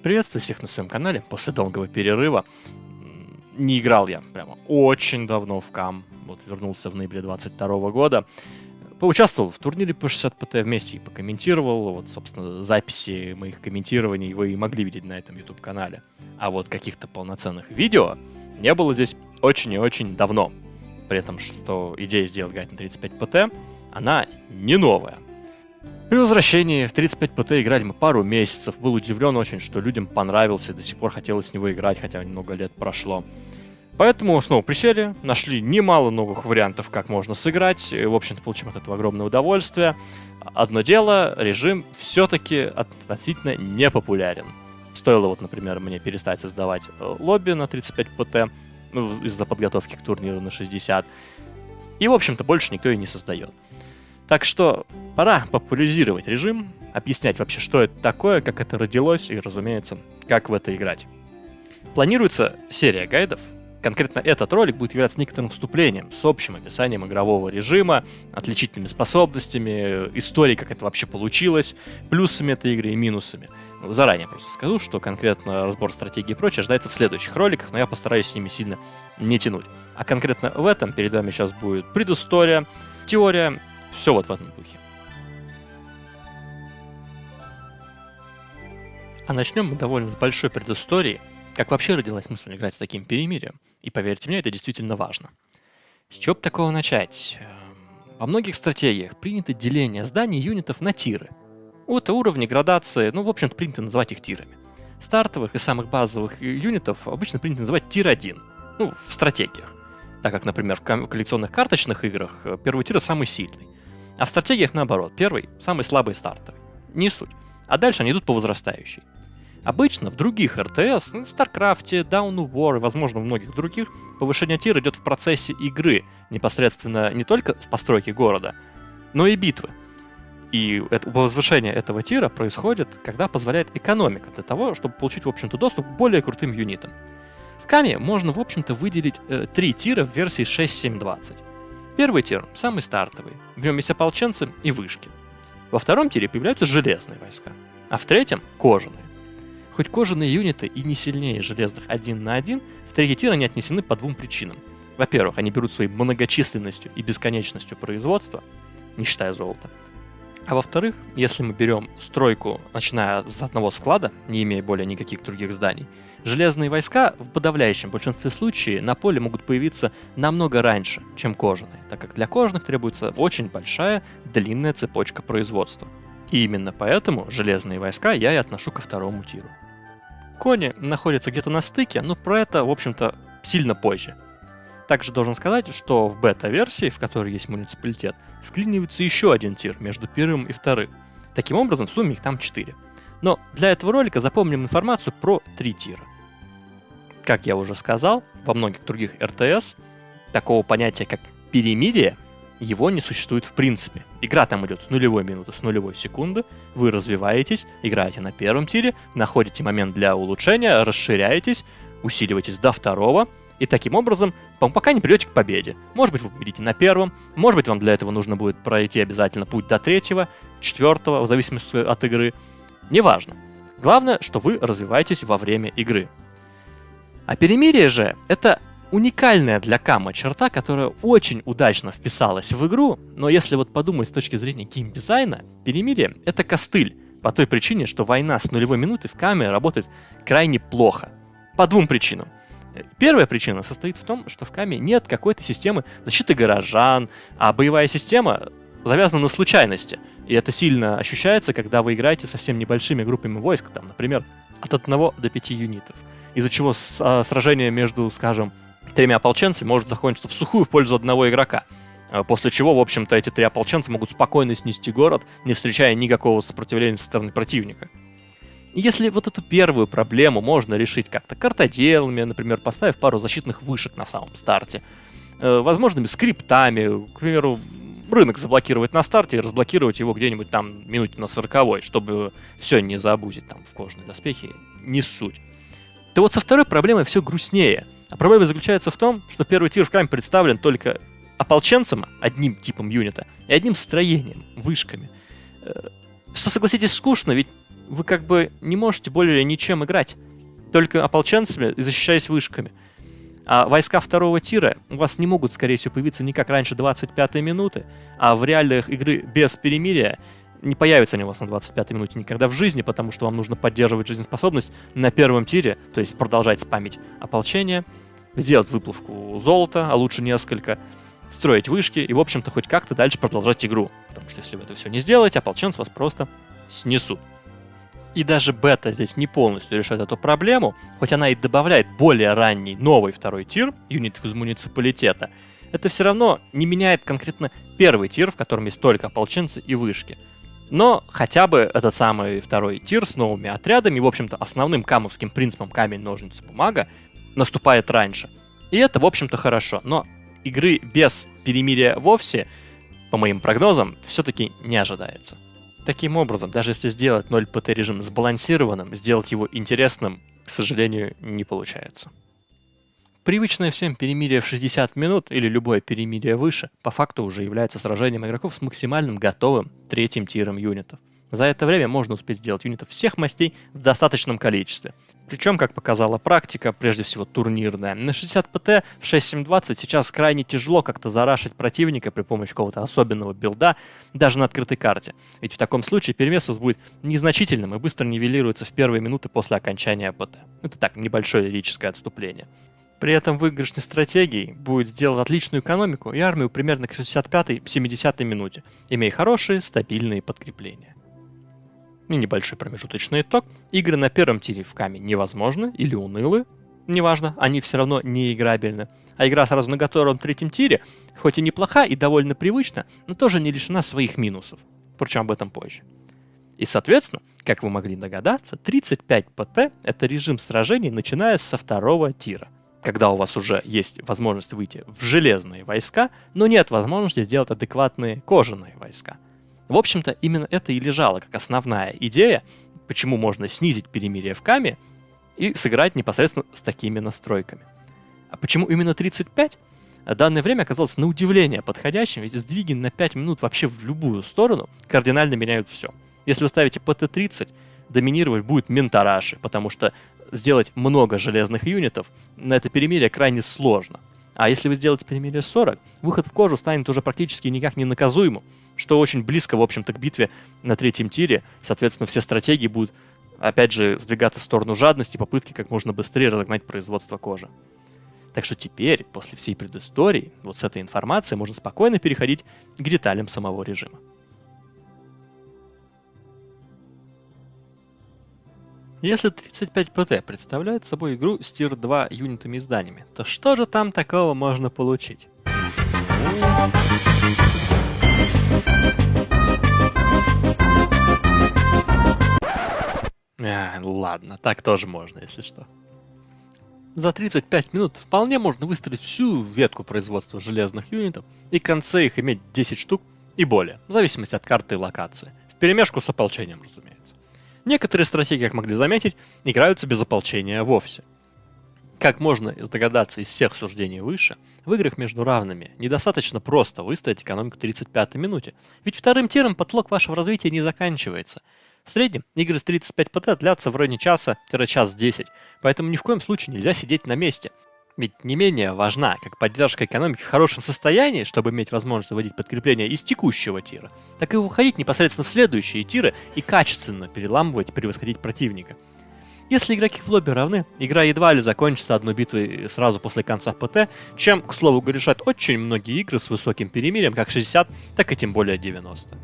Приветствую всех на своем канале после долгого перерыва. Не играл я прямо очень давно в КАМ. Вот вернулся в ноябре 22 года. Поучаствовал в турнире по 60 ПТ вместе и покомментировал. Вот, собственно, записи моих комментирований вы могли видеть на этом YouTube-канале. А вот каких-то полноценных видео не было здесь очень и очень давно. При этом, что идея сделать гайд на 35 ПТ, она не новая. При возвращении в 35 ПТ играли мы пару месяцев. Был удивлен очень, что людям понравился, и до сих пор хотелось с него играть, хотя много лет прошло. Поэтому снова присели, нашли немало новых вариантов, как можно сыграть. И, в общем-то, получим от этого огромное удовольствие. Одно дело, режим все-таки относительно непопулярен. Стоило вот, например, мне перестать создавать лобби на 35 ПТ, из-за подготовки к турниру на 60. И, в общем-то, больше никто и не создает. Так что пора популяризировать режим, объяснять вообще, что это такое, как это родилось и, разумеется, как в это играть. Планируется серия гайдов. Конкретно этот ролик будет являться некоторым вступлением с общим описанием игрового режима, отличительными способностями, историей, как это вообще получилось, плюсами этой игры и минусами. Заранее просто скажу, что конкретно разбор стратегии и прочее ожидается в следующих роликах, но я постараюсь с ними сильно не тянуть. А конкретно в этом перед вами сейчас будет предыстория, теория, все вот в этом духе. А начнем мы довольно с большой предыстории, как вообще родилась мысль играть с таким перемирием. И поверьте мне, это действительно важно. С чего бы такого начать? Во многих стратегиях принято деление зданий и юнитов на тиры. Вот уровни, градации, в общем-то, принято называть их тирами. Стартовых и самых базовых юнитов обычно принято называть тир 1, в стратегиях. Так как, например, в коллекционных карточных играх первый тир самый сильный. А в стратегиях наоборот, первый самый слабый стартовый. Не суть. А дальше они идут по возрастающей. Обычно в других РТС, в Старкрафте, Dawn of War и, возможно, в многих других, повышение тира идет в процессе игры, непосредственно не только в постройке города, но и битвы. И возвышение этого тира происходит, когда позволяет экономика для того, чтобы получить, в общем-то, доступ к более крутым юнитам. В КАМе можно, в общем-то, выделить 3 тира в версии 6.7.20. Первый тир – самый стартовый, в нем есть ополченцы и вышки. Во втором тире появляются железные войска, а в третьем – кожаные. Хоть кожаные юниты и не сильнее железных 1 на 1, в третий тир они отнесены по двум причинам. Во-первых, они берут своей многочисленностью и бесконечностью производства, не считая золота. А во-вторых, если мы берем стройку, начиная с одного склада, не имея более никаких других зданий, железные войска в подавляющем большинстве случаев на поле могут появиться намного раньше, чем кожаные, так как для кожаных требуется очень большая, длинная цепочка производства. И именно поэтому железные войска я и отношу ко второму тиру. Кони находятся где-то на стыке, но про это, в общем-то, сильно позже. Также должен сказать, что в бета-версии, в которой есть муниципалитет, вклинивается еще один тир между первым и вторым. Таким образом, в сумме их там 4. Но для этого ролика запомним информацию про 3 тира. Как я уже сказал, во многих других РТС такого понятия, как перемирие, его не существует в принципе. Игра там идет с нулевой минуты, с нулевой секунды, вы развиваетесь, играете на первом тире, находите момент для улучшения, расширяетесь, усиливаетесь до второго, и таким образом, пока не придете к победе. Может быть, вы победите на первом, может быть, вам для этого нужно будет пройти обязательно путь до третьего, четвертого, в зависимости от игры. Неважно. Главное, что вы развиваетесь во время игры. А перемирие же — это уникальная для КАМа черта, которая очень удачно вписалась в игру, но если вот подумать с точки зрения геймдизайна, перемирие — это костыль, по той причине, что война с нулевой минуты в КАМе работает крайне плохо. По двум причинам. Первая причина состоит в том, что в КАМе нет какой-то системы защиты горожан, а боевая система завязана на случайности. И это сильно ощущается, когда вы играете совсем небольшими группами войск, там, например, от 1 до 5 юнитов. Из-за чего сражение между, скажем, 3 ополченцами может закончиться в сухую в пользу одного игрока. После чего, в общем-то, эти 3 ополченца могут спокойно снести город, не встречая никакого сопротивления со стороны противника. И если вот эту первую проблему можно решить как-то картоделами, например, поставив пару защитных вышек на самом старте, возможными скриптами, к примеру, рынок заблокировать на старте и разблокировать его где-нибудь там минуте на 40-й, чтобы все не забудить там в кожаные доспехи, не суть. То вот со второй проблемой все грустнее. А проблема заключается в том, что первый тир в КАМе представлен только ополченцем, одним типом юнита, и одним строением, вышками. Что, согласитесь, скучно, ведь вы как бы не можете более ничем играть, только ополченцами и защищаясь вышками. А войска второго тира у вас не могут, скорее всего, появиться никак раньше 25-й минуты, а в реалиях игры без перемирия не появятся они у вас на 25-й минуте никогда в жизни, потому что вам нужно поддерживать жизнеспособность на первом тире, то есть продолжать спамить ополчение, сделать выплавку золота, а лучше несколько, строить вышки и, в общем-то, хоть как-то дальше продолжать игру. Потому что если вы это все не сделаете, ополченцы вас просто снесут. И даже бета здесь не полностью решает эту проблему, хоть она и добавляет более ранний новый второй тир, юнитов из муниципалитета, это все равно не меняет конкретно первый тир, в котором есть только ополченцы и вышки. Но хотя бы этот самый второй тир с новыми отрядами, в общем-то, основным камовским принципом камень, ножницы, бумага наступает раньше. И это, в общем-то, хорошо. Но игры без перемирия вовсе, по моим прогнозам, все-таки не ожидается. Таким образом, даже если сделать 0 ПТ режим сбалансированным, сделать его интересным, к сожалению, не получается. Привычное всем перемирие в 60 минут или любое перемирие выше по факту уже является сражением игроков с максимальным готовым третьим тиром юнитов. За это время можно успеть сделать юнитов всех мастей в достаточном количестве. Причем, как показала практика, прежде всего турнирная, на 60 ПТ в 6.7.20 сейчас крайне тяжело как-то зарашить противника при помощи какого-то особенного билда даже на открытой карте. Ведь в таком случае перевес у вас будет незначительным и быстро нивелируется в первые минуты после окончания ПТ. Это так, небольшое лирическое отступление. При этом выигрышной стратегией будет сделать отличную экономику и армию примерно к 65-70 минуте, имея хорошие, стабильные подкрепления. И небольшой промежуточный итог. Игры на первом тире в камень невозможны или унылы. Неважно, они все равно не играбельны. А игра сразу на готовом третьем тире, хоть и неплоха и довольно привычна, но тоже не лишена своих минусов. Впрочем, об этом позже. И, соответственно, как вы могли догадаться, 35 ПТ — это режим сражений, начиная со второго тира. Когда у вас уже есть возможность выйти в железные войска, но нет возможности сделать адекватные кожаные войска. В общем-то, именно это и лежало как основная идея, почему можно снизить перемирие в каме и сыграть непосредственно с такими настройками. А почему именно 35? Данное время оказалось на удивление подходящим, ведь сдвиги на 5 минут вообще в любую сторону кардинально меняют все. Если вы ставите ПТ-30, доминировать будет Ментараши, потому что сделать много железных юнитов на это перемирие крайне сложно. А если вы сделаете перемирие 40, выход в кожу станет уже практически никак не наказуемым, что очень близко, в общем-то, к битве на третьем тире. Соответственно, все стратегии будут, опять же, сдвигаться в сторону жадности, попытки как можно быстрее разогнать производство кожи. Так что теперь, после всей предыстории, вот с этой информацией можно спокойно переходить к деталям самого режима. Если 35 ПТ представляет собой игру с тир 2 юнитами и зданиями, то что же там такого можно получить? Ладно, так тоже можно, если что. За 35 минут вполне можно выстроить всю ветку производства железных юнитов и в конце их иметь 10 штук и более, в зависимости от карты и локации. Вперемешку с ополчением, разумеется. Некоторые стратегии, как могли заметить, играются без ополчения вовсе. Как можно догадаться из всех суждений выше, в играх между равными недостаточно просто выставить экономику 35-й минуте, ведь вторым тиром потолок вашего развития не заканчивается. В среднем игры с 35 ПТ длятся в районе часа-час 10, поэтому ни в коем случае нельзя сидеть на месте. Ведь не менее важна как поддержка экономики в хорошем состоянии, чтобы иметь возможность выводить подкрепления из текущего тира, так и выходить непосредственно в следующие тиры и качественно переламывать и превосходить противника. Если игроки в лобби равны, игра едва ли закончится одной битвой сразу после конца ПТ, чем, к слову, решают очень многие игры с высоким перемирием, как 60, так и тем более 90.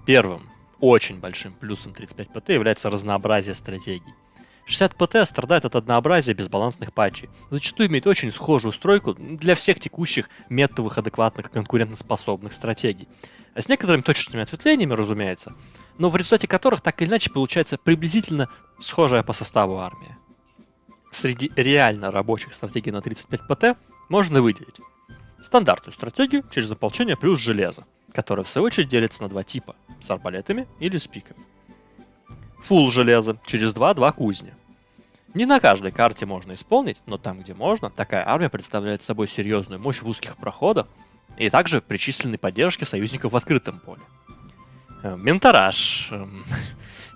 Первым, очень большим плюсом 35 ПТ является разнообразие стратегий. 60 ПТ страдает от однообразия безбалансных патчей, зачастую имеет очень схожую стройку для всех текущих метовых, адекватных, конкурентоспособных стратегий. С некоторыми точечными ответвлениями, разумеется, но в результате которых так или иначе получается приблизительно схожая по составу армия. Среди реально рабочих стратегий на 35 ПТ можно выделить стандартную стратегию через ополчение плюс железо, которая в свою очередь делится на два типа – с арбалетами или с пиками. Фулл железо через два кузня. Не на каждой карте можно исполнить, но там, где можно, такая армия представляет собой серьезную мощь в узких проходах, И также причислены поддержки союзников в открытом поле. Ментораж.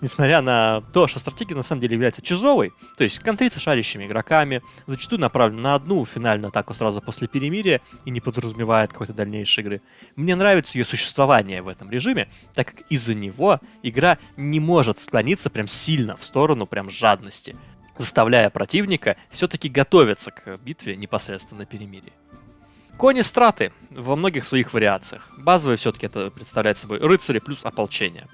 Несмотря на то, что стратегия на самом деле является чизовой, то есть контриться шарящими игроками, зачастую направлена на одну финальную атаку сразу после перемирия и не подразумевает какой-то дальнейшей игры, мне нравится ее существование в этом режиме, так как из-за него игра не может склониться прям сильно в сторону прям жадности, заставляя противника все-таки готовиться к битве непосредственно на перемирии. Кони страты во многих своих вариациях. Базовые все-таки это представляет собой рыцари плюс ополчение.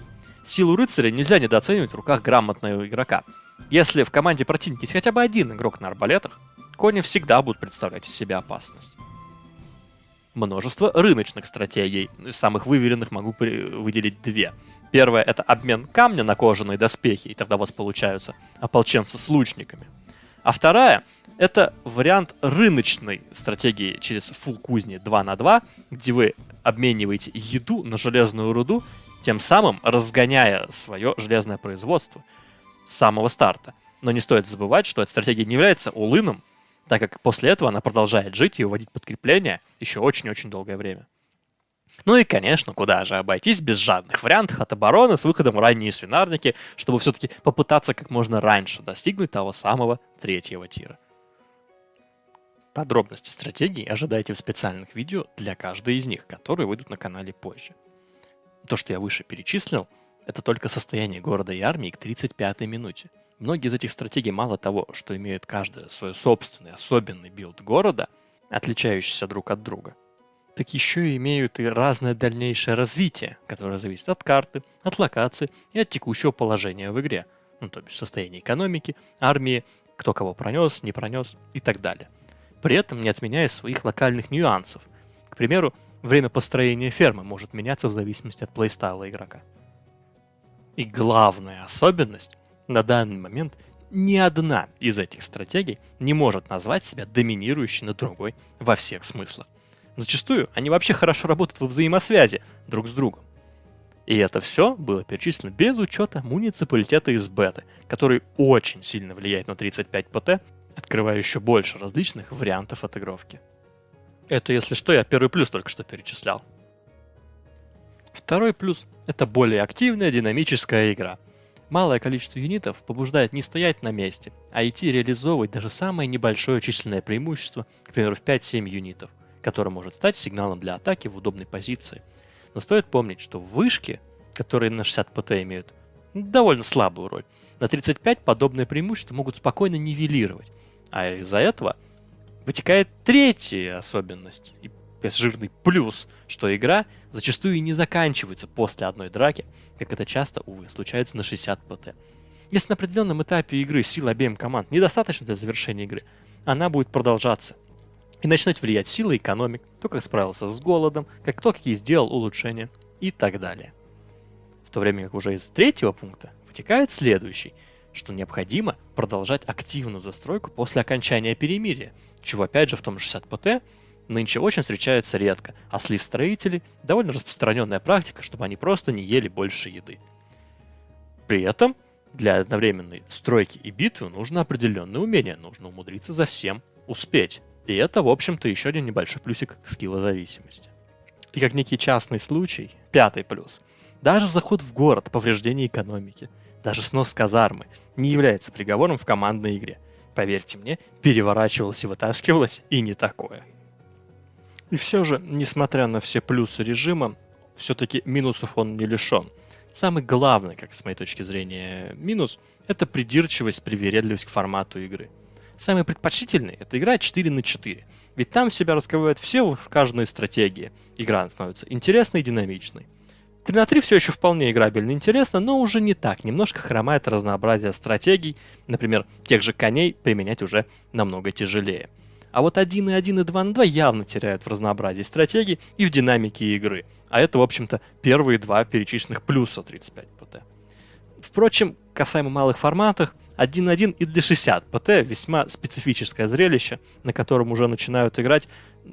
Силу рыцаря нельзя недооценивать в руках грамотного игрока. Если в команде противника есть хотя бы один игрок на арбалетах, кони всегда будут представлять из себя опасность. Множество рыночных стратегий. Из самых выверенных могу выделить две. Первая — это обмен камня на кожаные доспехи, и тогда у вас получаются ополченцы с лучниками. А вторая — это вариант рыночной стратегии через фулл кузни 2 на 2, где вы обмениваете еду на железную руду, тем самым разгоняя свое железное производство с самого старта. Но не стоит забывать, что эта стратегия не является all-in'ом, так как после этого она продолжает жить и уводить подкрепления еще очень-очень долгое время. Ну и, конечно, куда же обойтись без жадных вариантов от обороны с выходом в ранние свинарники, чтобы все-таки попытаться как можно раньше достигнуть того самого 3-го тира. Подробности стратегий ожидайте в специальных видео для каждой из них, которые выйдут на канале позже. То, что я выше перечислил, это только состояние города и армии к 35-й минуте. Многие из этих стратегий мало того, что имеют каждая свой собственный особенный билд города, отличающийся друг от друга, так еще и имеют и разное дальнейшее развитие, которое зависит от карты, от локации и от текущего положения в игре. Ну, то бишь состояние экономики, армии, кто кого пронес, не пронес и так далее. При этом не отменяя своих локальных нюансов. К примеру, время построения фермы может меняться в зависимости от плейстайла игрока. И главная особенность, на данный момент ни одна из этих стратегий не может назвать себя доминирующей над другой во всех смыслах. Зачастую они вообще хорошо работают во взаимосвязи друг с другом. И это все было перечислено без учета муниципалитета из беты, который очень сильно влияет на 35 ПТ, открывая еще больше различных вариантов отыгровки. Это, если что, я первый плюс только что перечислял. Второй плюс — это более активная динамическая игра. Малое количество юнитов побуждает не стоять на месте, а идти реализовывать даже самое небольшое численное преимущество, к примеру, в 5-7 юнитов, которое может стать сигналом для атаки в удобной позиции. Но стоит помнить, что вышки, которые на 60 ПТ имеют довольно слабую роль, на 35 подобные преимущества могут спокойно нивелировать, а из-за этого вытекает третья особенность и жирный плюс, что игра зачастую и не заканчивается после одной драки, как это часто, увы, случается на 60 ПТ. Если на определенном этапе игры сил обеим команд недостаточно для завершения игры, она будет продолжаться. И начнет влиять сила экономик, кто как справился с голодом, кто какие сделал улучшения и так далее. В то время как уже из третьего пункта вытекает следующий, что необходимо продолжать активную застройку после окончания перемирия, чего опять же в том же 60 ПТ нынче очень встречается редко, а слив строителей — довольно распространенная практика, чтобы они просто не ели больше еды. При этом для одновременной стройки и битвы нужно определенное умение, нужно умудриться за всем успеть. И это, в общем-то, еще один небольшой плюсик к скиллозависимости. И как некий частный случай, 5-й плюс. Даже заход в город, повреждение экономики, даже снос казармы не является приговором в командной игре. Поверьте мне, переворачивалось и вытаскивалось и не такое. И все же, несмотря на все плюсы режима, все-таки минусов он не лишен. Самый главный, как с моей точки зрения, минус — это придирчивость, привередливость к формату игры. Самый предпочтительный — это игра 4 на 4, ведь там в себя раскрывают все каждые стратегии. Игра становится интересной и динамичной. 3 на 3 все еще вполне играбельно и интересно, но уже не так, немножко хромает разнообразие стратегий, например, тех же коней применять уже намного тяжелее. А вот 1 и 1 и 2 на 2 явно теряют в разнообразии стратегий и в динамике игры. А это, в общем-то, первые два перечисленных плюса 35 ПТ. Впрочем, касаемо малых форматов, 1.1 и для 60 ПТ весьма специфическое зрелище, на котором уже начинают играть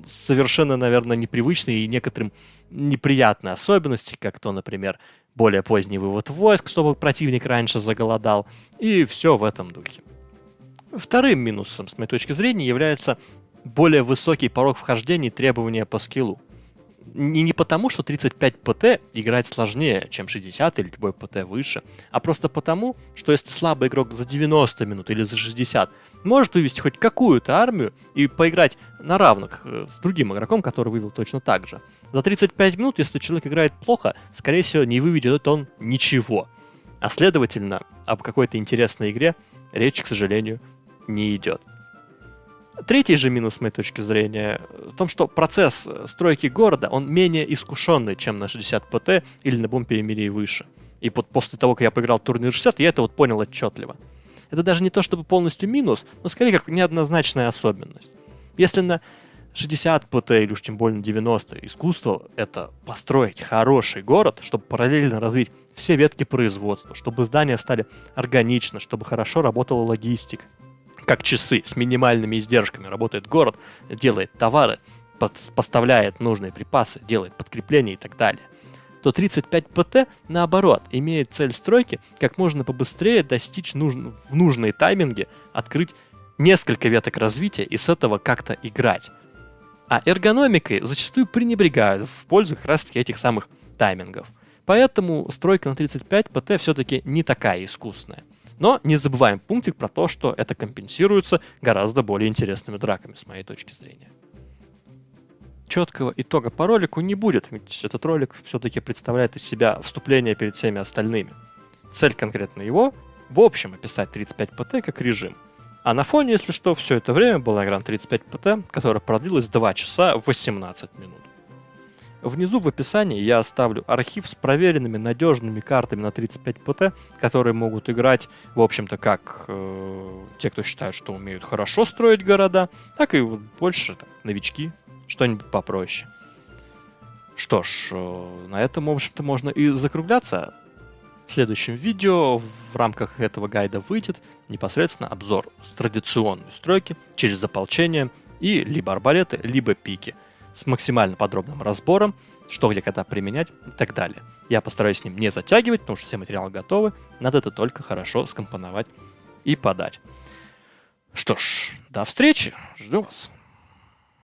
совершенно, наверное, непривычные и некоторым неприятные особенности, как то, например, более поздний вывод войск, чтобы противник раньше заголодал, и все в этом духе. Вторым минусом, с моей точки зрения, является более высокий порог вхождения и требования по скиллу. Не потому, что 35 ПТ играть сложнее, чем 60 или любой ПТ выше, а просто потому, что если слабый игрок за 90 минут или за 60 может вывести хоть какую-то армию и поиграть на равных с другим игроком, который вывел точно так же. За 35 минут, если человек играет плохо, скорее всего, не выведет он ничего. А следовательно, об какой-то интересной игре речь, к сожалению, не идет. Третий же минус, с моей точки зрения, в том, что процесс стройки города, он менее искушенный, чем на 60 ПТ или на бомб-перемирии выше. И вот после того, как я поиграл в турнир 60, я это вот понял отчетливо. Это даже не то, чтобы полностью минус, но скорее как неоднозначная особенность. Если на 60 ПТ или уж тем более на 90 искусство — это построить хороший город, чтобы параллельно развить все ветки производства, чтобы здания стали органично, чтобы хорошо работала логистика. Как часы с минимальными издержками работает город, делает товары, поставляет нужные припасы, делает подкрепления и так далее, то 35 ПТ, наоборот, имеет цель стройки как можно побыстрее достичь в нужные тайминги, открыть несколько веток развития и с этого как-то играть. А эргономикой зачастую пренебрегают в пользу как раз-таки этих самых таймингов. Поэтому стройка на 35 ПТ все-таки не такая искусная. Но не забываем пунктик про то, что это компенсируется гораздо более интересными драками, с моей точки зрения. Четкого итога по ролику не будет, ведь этот ролик все-таки представляет из себя вступление перед всеми остальными. Цель конкретно его — в общем описать 35 ПТ как режим. А на фоне, если что, все это время была игра на 35 ПТ, которая продлилась 2 часа 18 минут. Внизу в описании я оставлю архив с проверенными надежными картами на 35 ПТ, которые могут играть, в общем-то, как те, кто считает, что умеют хорошо строить города, так и вот больше новички, что-нибудь попроще. Что ж, на этом, в общем-то, можно и закругляться. В следующем видео в рамках этого гайда выйдет непосредственно обзор с традиционной стройки через ополчение и либо арбалеты, либо пики, с максимально подробным разбором, что где когда применять и так далее. Я постараюсь с ним не затягивать, потому что все материалы готовы, надо это только хорошо скомпоновать и подать. Что ж, до встречи, жду вас.